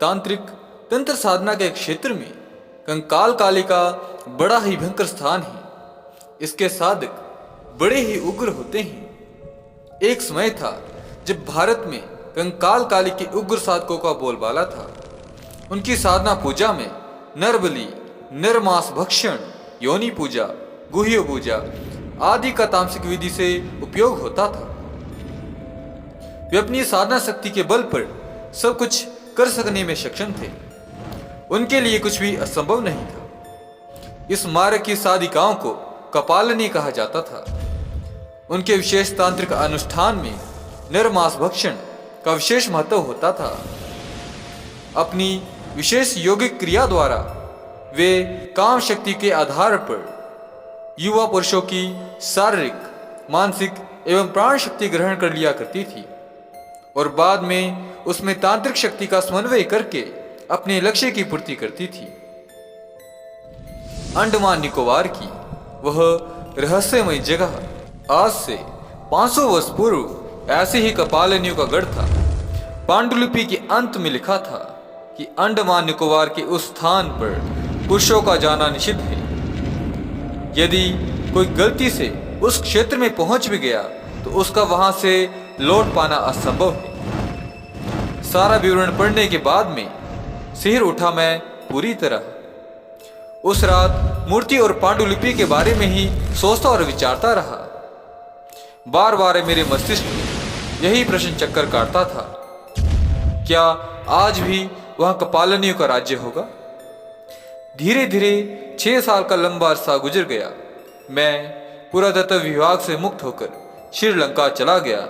तांत्रिक तंत्र साधना के क्षेत्र में कंकाल काली का बड़ा ही भयंकर स्थान है। इसके साधक बड़े ही उग्र होते हैं। एक समय था जब भारत में कंकाल काली के उग्र साधकों का बोलबाला था। उनकी साधना पूजा में नरबलि, नरमांस भक्षण, योनि पूजा, गुह्य पूजा आदि का तामसिक विधि से उपयोग होता था। वे अपनी साधना शक्ति के बल पर सब कुछ कर सकने में सक्षम थे। उनके लिए कुछ भी असंभव नहीं था। इस मार्ग की साधिकाओं को कपालिनी कहा जाता था। उनके विशेष तांत्रिक अनुष्ठान में नरमांस भक्षण का विशेष महत्व होता था। अपनी विशेष योगिक क्रिया द्वारा वे काम शक्ति के आधार पर युवा पुरुषों की शारीरिक, मानसिक एवं प्राण शक्ति ग्रहण कर लिया करती थी और बाद में उसमें तांत्रिक शक्ति का समन्वय करके अपने लक्ष्य की पूर्ति करती थी। अंडमान निकोबार की वह रहस्यमय जगह आज से 500 वर्ष पूर्व ऐसे ही कपालिनियों का गढ़ था। पांडुलिपि के अंत में लिखा था कि अंडमान निकोबार के उस स्थान पर पुरुषों का जाना निषिद्ध है। यदि कोई गलती से उस क्षेत्र में पहुंच भी गया तो उसका वहां से लौट पाना असंभव है। सारा विवरण पढ़ने के बाद में सिर उठा मैं पूरी तरह। उस रात मूर्ति और पांडुलिपि के बारे में ही सोचता और विचारता रहा। बार बार मेरे मस्तिष्क में यही प्रश्न चक्कर काटता था, क्या आज भी वहां कपालिनियों का राज्य होगा? धीरे धीरे 6 साल का लंबा अरसा गुजर गया। मैं पुरातत्व विभाग से मुक्त होकर श्रीलंका चला गया।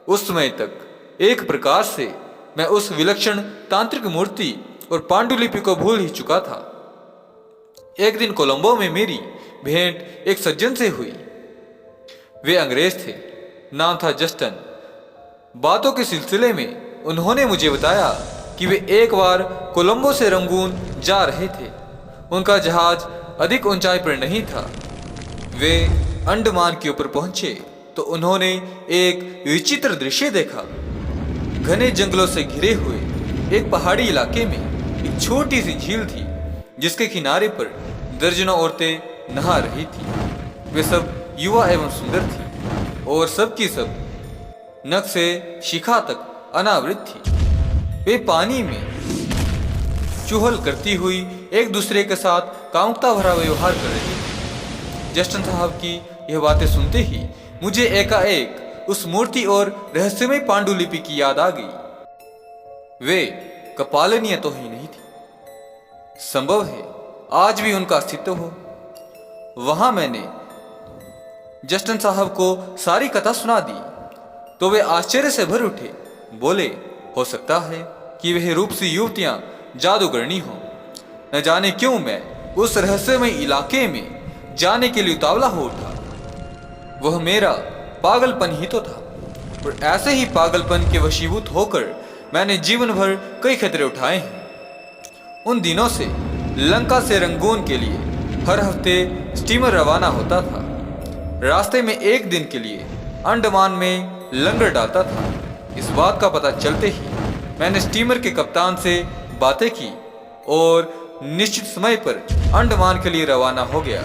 उस समय तक एक प्रकार से मैं उस विलक्षण तांत्रिक मूर्ति और पांडुलिपि को भूल ही चुका था। एक दिन कोलंबो में मेरी भेंट एक सज्जन से हुई। वे अंग्रेज थे, नाम था जस्टन। बातों के सिलसिले में उन्होंने मुझे बताया कि वे एक बार कोलंबो से रंगून जा रहे थे। उनका जहाज अधिक ऊंचाई पर नहीं था। वे अंडमान के ऊपर पहुंचे तो उन्होंने एक विचित्र दृश्य देखा। घने जंगलों से घिरे हुए एक पहाड़ी इलाके में एक छोटी सी झील थी जिसके किनारे पर दर्जनों औरतें नहा रही थी। वे सब युवा एवं सुंदर थी और सबकी सब नख से शिखा तक अनावृत थी। वे पानी में चुहल करती हुई एक दूसरे के साथ कामुकता भरा व्यवहार कर रही थी। जस्टन साहब की यह बातें सुनते ही मुझे एकाएक उस मूर्ति और रहस्यमय पांडुलिपि की याद आ गई। वे कपालिनियां तो ही नहीं थी, संभव है आज भी उनका अस्तित्व हो। वहां मैंने जस्टन साहब को सारी कथा सुना दी तो वे आश्चर्य से भर उठे। बोले, हो सकता है कि वह रूपसी युवतियां जादूगरनी हो। न जाने क्यों मैं उस रहस्यमय इलाके में जाने के लिए उतावला हो उठा। वह मेरा पागलपन ही तो था और ऐसे ही पागलपन के वशीभूत होकर मैंने जीवन भर कई खतरे उठाए हैं। उन दिनों से लंका से रंगून के लिए हर हफ्ते स्टीमर रवाना होता था। रास्ते में एक दिन के लिए अंडमान में लंगर डालता था। इस बात का पता चलते ही मैंने स्टीमर के कप्तान से बातें की और निश्चित समय पर अंडमान के लिए रवाना हो गया।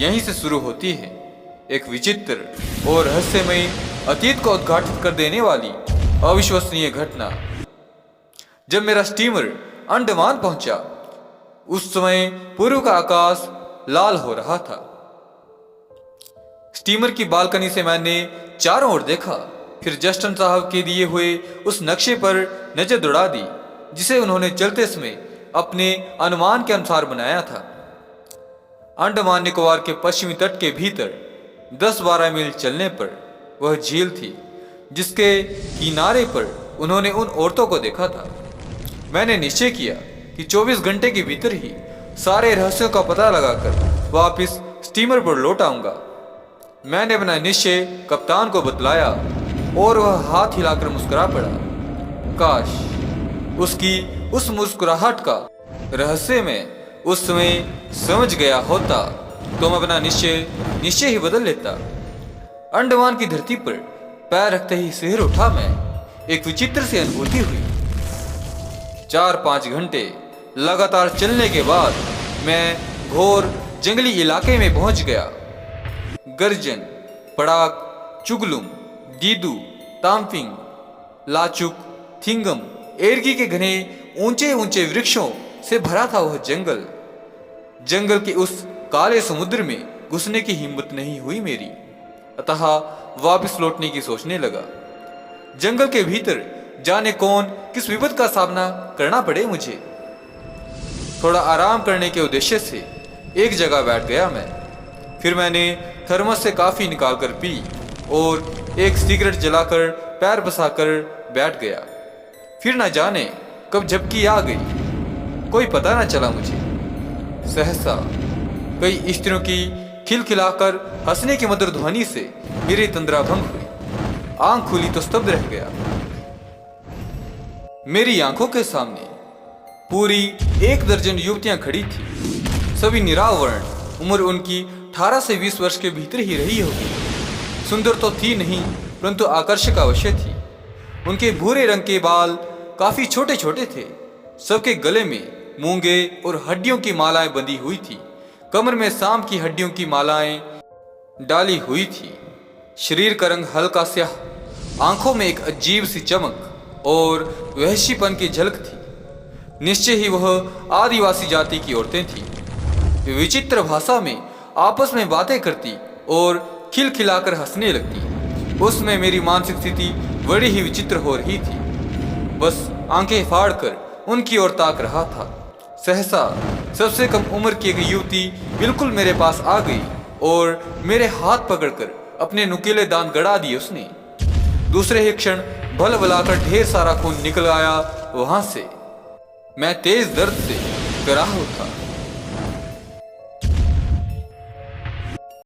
यहीं से शुरू होती है एक विचित्र और रहस्यमय अतीत को उद्घाटित कर देने वाली अविश्वसनीय घटना। जब मेरा स्टीमर अंडमान पहुंचा उस समय पूर्व का आकाश लाल हो रहा था। स्टीमर की बालकनी से मैंने चारों ओर देखा, फिर जस्टन साहब के दिए हुए उस नक्शे पर नजर दौड़ा दी जिसे उन्होंने चलते समय अपने अनुमान के अनुसार बनाया था। अंडमान निकोबार के पश्चिमी तट के भीतर 10-12 मील चलने पर वह झील थी जिसके किनारे पर उन्होंने उन औरतों को देखा था। मैंने निश्चय किया कि 24 घंटे के भीतर ही सारे रहस्यों का पता लगाकर वापस स्टीमर पर लौट आऊंगा। मैंने अपना निश्चय कप्तान को बतलाया और वह हाथ हिलाकर मुस्कुरा पड़ा। काश उसकी उस मुस्कुराहट का रहस्य में उस समय समझ गया होता तो मैं अपना निश्चय ही बदल लेता। अंडमान की धरती पर पैर रखते ही सिर उठा मैं। एक विचित्र सी अनुभूति हुई। 4-5 घंटे लगातार चलने के बाद मैं घोर जंगली इलाके में पहुंच गया। गर्जन, पड़ाक, चुगलुम, दीदू, तामफिंग, लाचुक, थिंगम, एरगी के घने ऊंचे ऊंचे वृक्षों से भरा था वह जंगल। जंगल के उस काले समुद्र में घुसने की हिम्मत नहीं हुई मेरी, अतः वापस लौटने की सोचने लगा। जंगल के भीतर जाने कौन किस विपद का सामना करना पड़े मुझे। थोड़ा आराम करने के उद्देश्य से एक जगह बैठ गया मैं। फिर मैंने थर्मस से कॉफी निकालकर पी और एक सिगरेट जलाकर पैर बसाकर बैठ गया। फिर न जाने कब झपकी आ गई, कोई पता न चला मुझे। सहसा कई स्त्रियों की खिलखिलाकर हंसने की मधुर ध्वनि से मेरी तंद्रा भंग हुई। आंख खुली तो स्तब्ध रह गया। मेरी आंखों के सामने पूरी 1 दर्जन युवतियां खड़ी थी। सभी निरावर्ण, उम्र उनकी 18 से 20 वर्ष के भीतर ही रही होगी। सुंदर तो थी नहीं, परंतु आकर्षक अवश्य थी। उनके भूरे रंग के बाल काफी छोटे छोटे थे। सबके गले में मूंगे और हड्डियों की मालाएं बंधी हुई थी। कमर में सांप की हड्डियों की मालाएं डाली हुई थी। शरीर का रंग हल्का स्याह, आंखों में एक अजीब सी चमक और वहशीपन की झलक थी। निश्चय ही वह आदिवासी जाति की औरतें थीं। विचित्र भाषा में आपस में बातें करती और खिलखिलाकर हंसने लगती। उसमें मेरी मानसिक स्थिति बड़ी ही विचित्र हो रही थी। बस आंखें फाड़कर उनकी ओर ताक रहा था। सहसा सबसे कम उम्र की एक युवती बिल्कुल मेरे पास आ गई और मेरे हाथ पकड़कर अपने नुकीले दांत गड़ा दिए उसने। दूसरे ही क्षण बल बलाकर ढेर सारा खून निकल आया वहां से। मैं तेज दर्द से कराह उठा।